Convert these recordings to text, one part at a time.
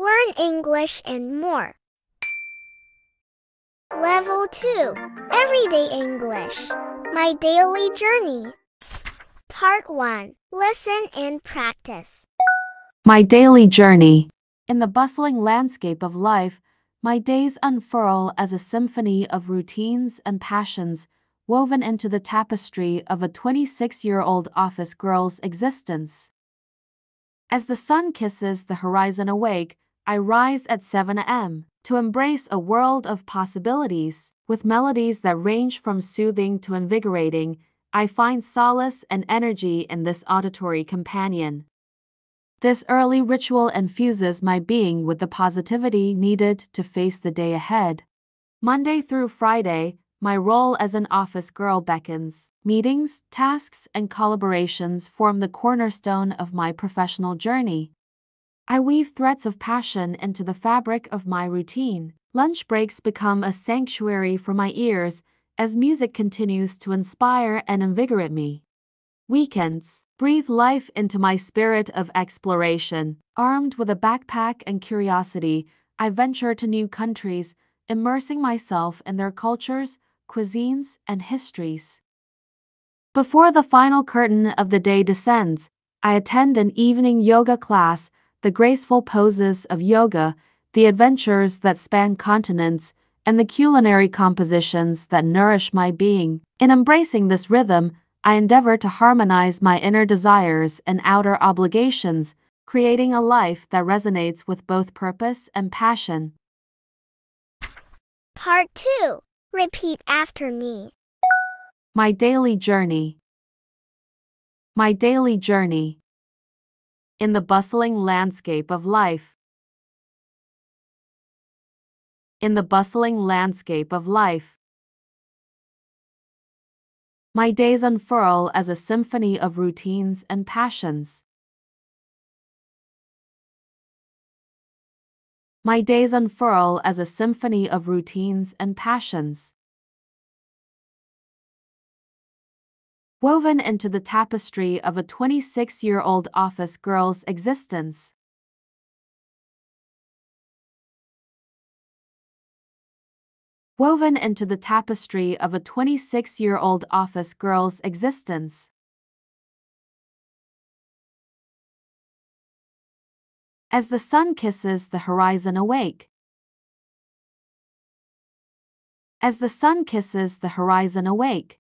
Learn English and more. Level 2. Everyday English. My Daily Journey. Part 1. Listen and practice. My daily journey. In the bustling landscape of life, my days unfurl as a symphony of routines and passions woven into the tapestry of a 26-year-old office girl's existence. As the sun kisses the horizon awake, I rise at 7 a.m. to embrace a world of possibilities. With melodies that range from soothing to invigorating, I find solace and energy in this auditory companion. This early ritual infuses my being with the positivity needed to face the day ahead. Monday through Friday, my role as an office girl beckons. Meetings, tasks, and collaborations form the cornerstone of my professional journey. I weave threads of passion into the fabric of my routine. Lunch breaks become a sanctuary for my ears as music continues to inspire and invigorate me. Weekends breathe life into my spirit of exploration. Armed with a backpack and curiosity, I venture to new countries, immersing myself in their cultures, cuisines, and histories. Before the final curtain of the day descends, I attend an evening yoga class. The graceful poses of yoga, the adventures that span continents, and the culinary compositions that nourish my being. In embracing this rhythm, I endeavor to harmonize my inner desires and outer obligations, creating a life that resonates with both purpose and passion. Part 2. Repeat after me. My daily journey. My daily journey. In the bustling landscape of life. In the bustling landscape of life. My days unfurl as a symphony of routines and passions. My days unfurl as a symphony of routines and passions. Woven into the tapestry of a 26-year-old office girl's existence. Woven into the tapestry of a 26-year-old office girl's existence. As the sun kisses the horizon awake. As the sun kisses the horizon awake.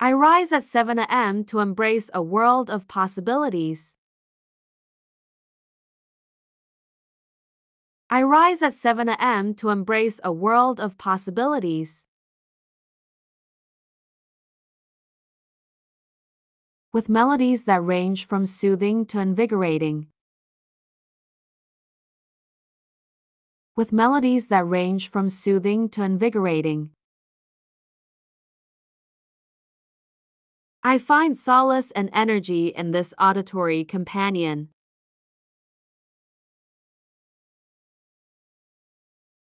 I rise at 7 a.m. to embrace a world of possibilities. I rise at 7 a.m. to embrace a world of possibilities. With melodies that range from soothing to invigorating. With melodies that range from soothing to invigorating. I find solace and energy in this auditory companion.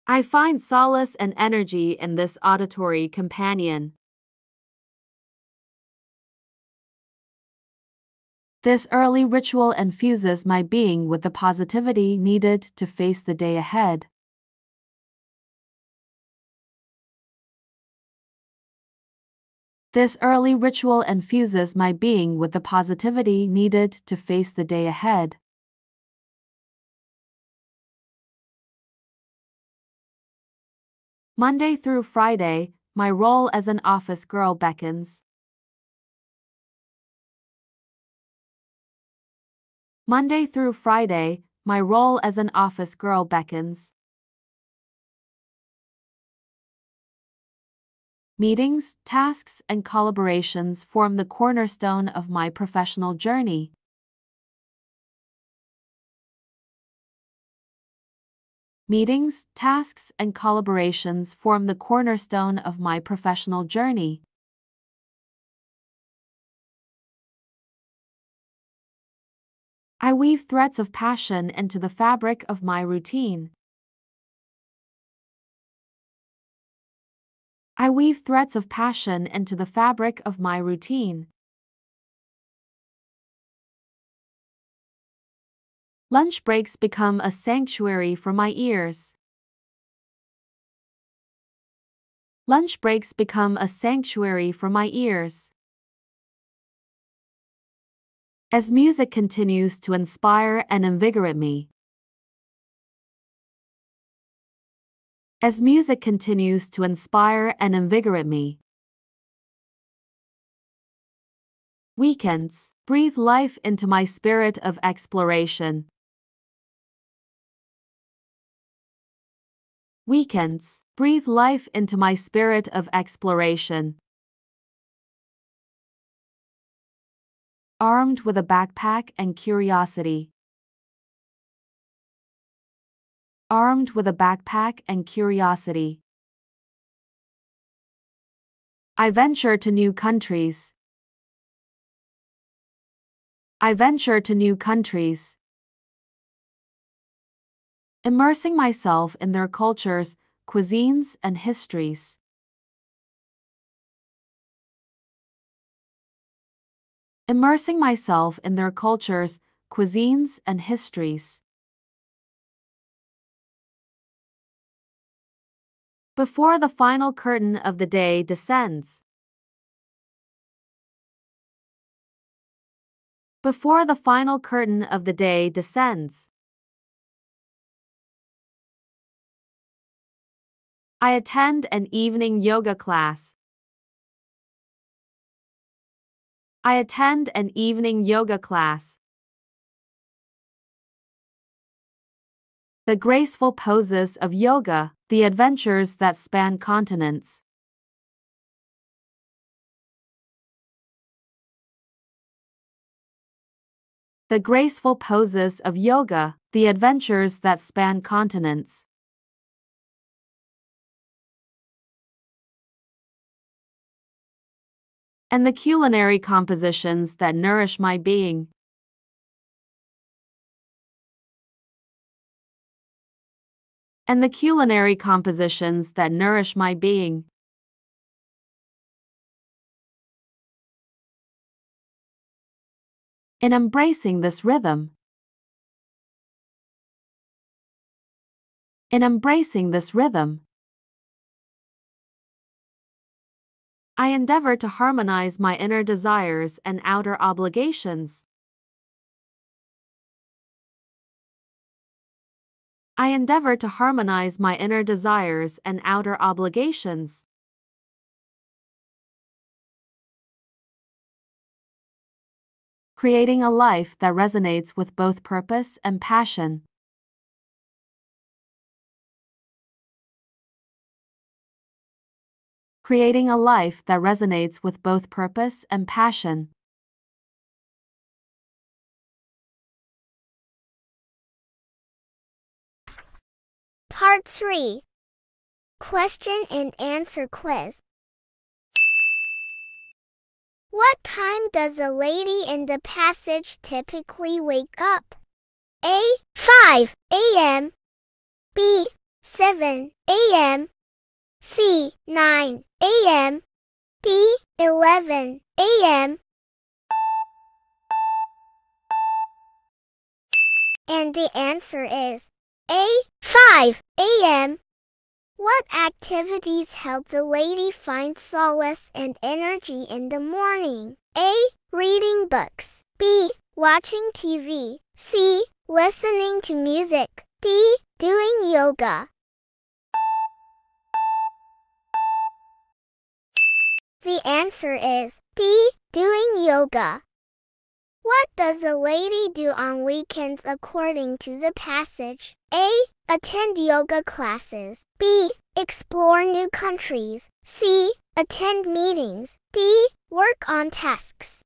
I find solace and energy in this auditory companion. This early ritual infuses my being with the positivity needed to face the day ahead. This early ritual infuses my being with the positivity needed to face the day ahead. Monday through Friday, my role as an office girl beckons. Monday through Friday, my role as an office girl beckons. Meetings, tasks, and collaborations form the cornerstone of my professional journey. Meetings, tasks, and collaborations form the cornerstone of my professional journey. I weave threads of passion into the fabric of my routine. I weave threads of passion into the fabric of my routine. Lunch breaks become a sanctuary for my ears. Lunch breaks become a sanctuary for my ears. As music continues to inspire and invigorate me. As music continues to inspire and invigorate me. Weekends, breathe life into my spirit of exploration. Weekends, breathe life into my spirit of exploration. Armed with a backpack and curiosity. Armed with a backpack and curiosity. I venture to new countries. I venture to new countries. Immersing myself in their cultures, cuisines, and histories. Immersing myself in their cultures, cuisines, and histories. Before the final curtain of the day descends. Before the final curtain of the day descends. I attend an evening yoga class. I attend an evening yoga class. The graceful poses of yoga, the adventures that span continents. The graceful poses of yoga, the adventures that span continents. And the culinary compositions that nourish my being. And the culinary compositions that nourish my being. In embracing this rhythm. In embracing this rhythm. I endeavor to harmonize my inner desires and outer obligations. I endeavor to harmonize my inner desires and outer obligations. Creating a life that resonates with both purpose and passion. Creating a life that resonates with both purpose and passion. Part 3. Question and answer quiz. What time does a lady in the passage typically wake up? A. 5 a.m. B. 7 a.m. C. 9 a.m. D. 11 a.m. And the answer is A. 5 a.m. What activities help the lady find solace and energy in the morning? A. Reading books. B. Watching TV. C. Listening to music. D. Doing yoga. The answer is D. Doing yoga. What does a lady do on weekends according to the passage? A. Attend yoga classes. B. Explore new countries. C. Attend meetings. D. Work on tasks.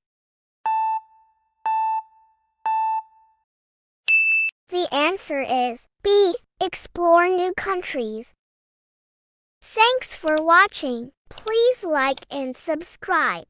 The answer is B. Explore new countries. Thanks for watching. Please like and subscribe.